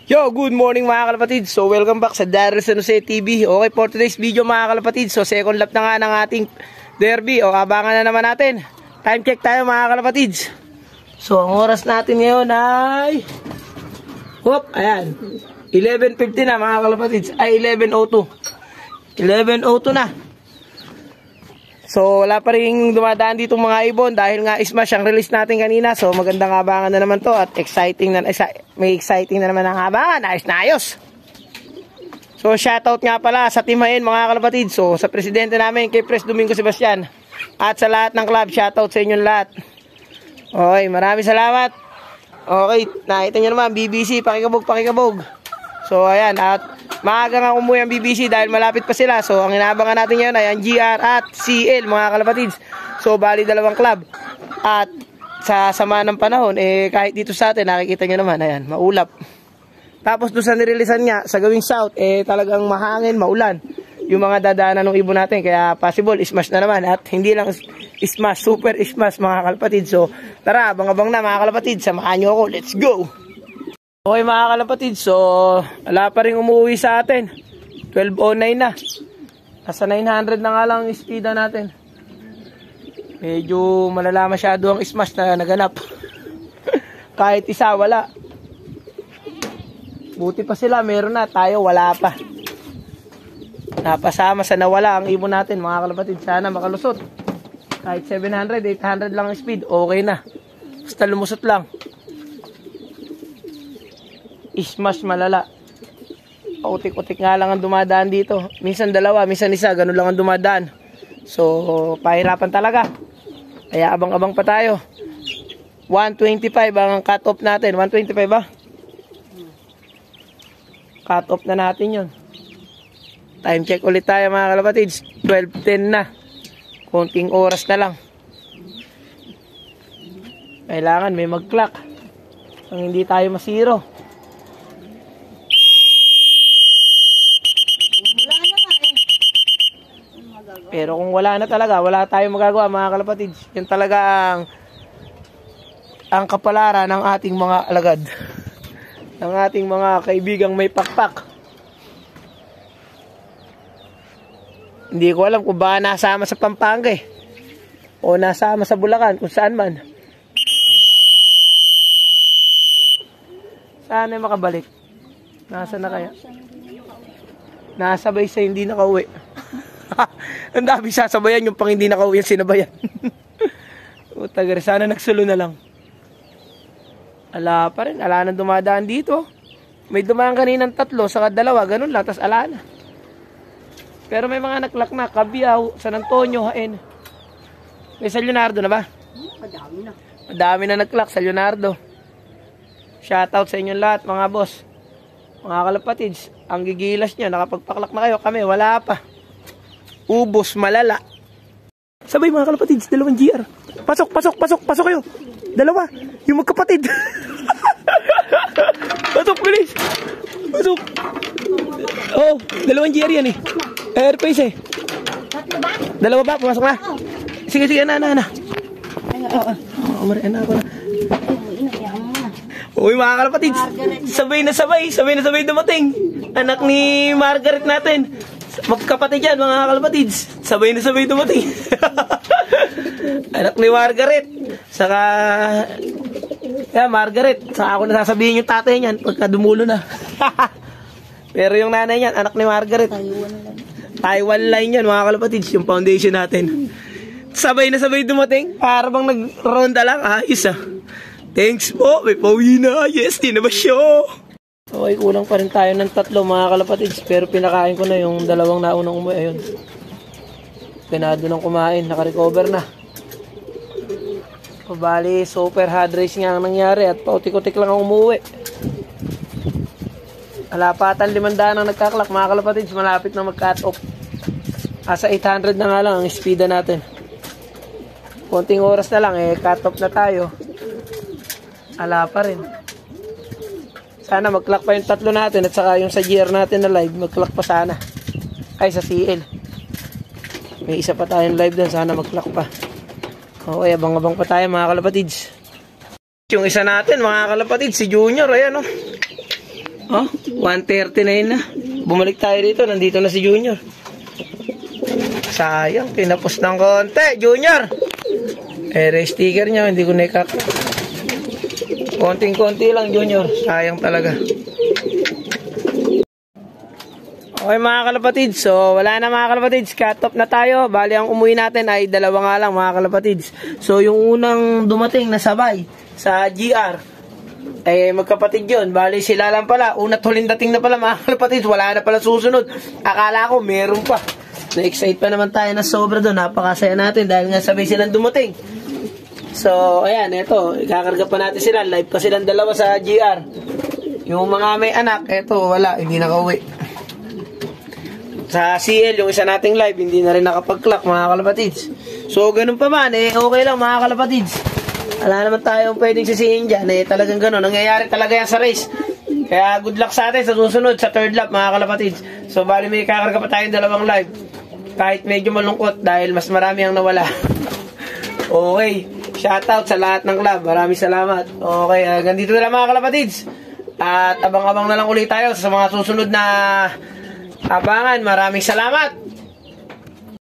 Yo, good morning mga kalapatid. So, welcome back sa Daryl San Jose TV. Okay, for today's video mga kalapatid. So, second lap na nga ng ating derby. O, abangan na naman natin. Time check tayo mga kalapatid. So, ang oras natin ngayon ay... Hop, ayan. 11:50 na mga kalapatid. Ay, 11:02. 11:02 na. So, wala pa rin dumadaan dito mga ibon dahil nga smash ang release natin kanina. So, magandang abangan na naman to at exciting na, may exciting na naman ang abangan. Ayos na ayos. So, shoutout nga pala sa Team Hain mga kalapatid. So, sa presidente namin kay Pres Domingo Sebastian at sa lahat ng club, shoutout sa inyong lahat. Okay, maraming salamat. Okay, nakita nyo naman, BBC, pakikabog. So, ayan, at maaga nga umuwi ang BBC dahil malapit pa sila. So, ang inaabangan natin ngayon ay ang GR at CL, mga kalapatids. So, bali dalawang club. At sa sama ng panahon, kahit dito sa atin, nakikita nyo naman, ayan, maulap. Tapos doon sa nirilisan nga, sa gawing south, talagang mahangin, maulan. Yung mga dadaanan ng ibon natin, kaya possible, smash na naman. At hindi lang smash, super smash, mga kalapatids. So, tara, abang-abang na, mga kalapatids. Samahan nyo ako, let's go! Okay mga kalapatid, so wala pa rin umuwi sa atin. 12:09 na. Nasa 900 na nga lang ang speeda natin. Medyo malala masyado ang smash na naganap. Kahit isa wala. Buti pa sila, meron na. Tayo wala pa. Napasama sa nawala ang ibon natin mga kalapatid. Sana makalusot. Kahit 700, 800 lang ang speed, okay na. Basta lumusot lang. Smash malala. Utik-utik nga lang ang dumadaan dito. Minsan dalawa, minsan isa, ganun lang ang dumadaan. So, pahirapan talaga. Kaya abang-abang pa tayo. 125 ang cut-off natin. 125 ba? Cut-off na natin yun. Time check ulit tayo mga kalapatids. 12:10 na. Konting oras na lang. Kailangan may mag-clock. Ang hindi tayo masiro. Pero kung wala na talaga, wala tayong magagawa mga kalapatids. Yan talaga ang kapalaran ng ating mga alagad. Ng ating mga kaibigang may pakpak. Hindi ko alam kung baka nasama sa Pampanga o nasama sa Bulacan, kung saan man. Saan ay makabalik? Nasa na kaya? Nasabay sa hindi nakauwi. Ang dami sasabayan yung pang hindi nakauwi ang sinabayan. Utagar, sana nagsulo na lang. Ala pa rin, ala na dumadaan dito. May dumaan kaninang 3, saka 2, ganun lang, tas ala na. Pero may mga naklak na, Cabiao, San Antonio, Hain. May San Leonardo na ba? Madami na. Madami na naklak sa Leonardo. Shoutout sa inyong lahat mga boss. Mga kalapatids, ang gigilas nyo, nakapagpaklak na kayo, kami wala pa. Ubos malala. Sabay mga kalapatids, 2 GR. Pasok kayo. 2, yung magkapatid. Pasok, bilis. Pasok. Oh, 2 GR yan Airpace 2 ba? Pumasok na. Sige, ana. Umari, ana ako na. Uy mga kalapatids, sabay na sabay dumating. Anak ni Margaret natin. Magkapatid yan mga kalapatids. Sabay na sabay dumating. Anak ni Margaret. Saka Margaret. Saka ako nasasabihin yung tatay niyan pagka dumulo na. Pero yung nanay niyan, anak ni Margaret. Taiwan line yan mga kalapatids. Yung foundation natin. Sabay na sabay dumating. Para bang nag-ronda lang. Ayos Thanks po. May pauwi na. Yes, di na ba siya? Okay, kulang pa rin tayo ng 3 mga kalapatids. Pero pinakain ko na yung 2 naunang umuwi. Ayun. Pinado ng kumain. Naka-recover na. Bali, super hard race nga ang nangyari. At pautik-utik lang ang umuwi. Alapatan 500 ang nagkaklak mga kalapatids. Malapit na mag-cut off. Asa 800 na nga lang ang speeda natin. Konting oras na lang cut off na tayo. Ala pa rin. Sana mag-clock pa yung 3 natin at saka yung sa GR natin na live, mag-clock pa sana. Ay, sa CL. May isa pa tayong live doon, sana mag-clock pa. Okay, abang-abang pa tayo mga kalapatids. Yung isa natin mga kalapatids, si Junior, ayan Oh, 1:39 na. Bumalik tayo rito. Nandito na si Junior. Sayang. Tinapos ng konti. Junior! Sticker niya. Hindi ko na-cut. Konting-konti lang, Junior. Sayang talaga. Okay mga kalapatids, so wala na mga kalapatids, cut off na tayo. Bali ang umuwi natin ay dalawa nga lang mga kalapatids. So yung unang dumating na sabay sa GR, magkapatid yun. Bali sila lang pala, una't huling dating na pala mga kalapatids, wala na pala susunod. Akala ko meron pa. Na-excite pa naman tayo na sobra doon, napakasaya natin dahil nga sabay silang dumating. So ayan, eto, ikakarga pa natin sila, live pa silang dalawa sa GR. Yung mga may anak, eto wala, hindi nakauwi. Sa CL, yung isa nating live, hindi na rin nakapag-clock mga kalapatids. So, ganun pa man, okay lang mga kalapatids. Wala naman tayong pwedeng sisihin dyan. Talagang ganun. Nangyayari talaga yan sa race. Kaya good luck sa atin sa susunod, sa third lap mga kalapatids. So, bali may kakarga pa tayong dalawang live. Kahit medyo malungkot dahil mas marami ang nawala. Okay. Shoutout sa lahat ng club. Maraming salamat. Okay, ganito na lang mga kalapatids. At abang-abang na lang ulit tayo sa mga susunod na abangan. Maraming salamat.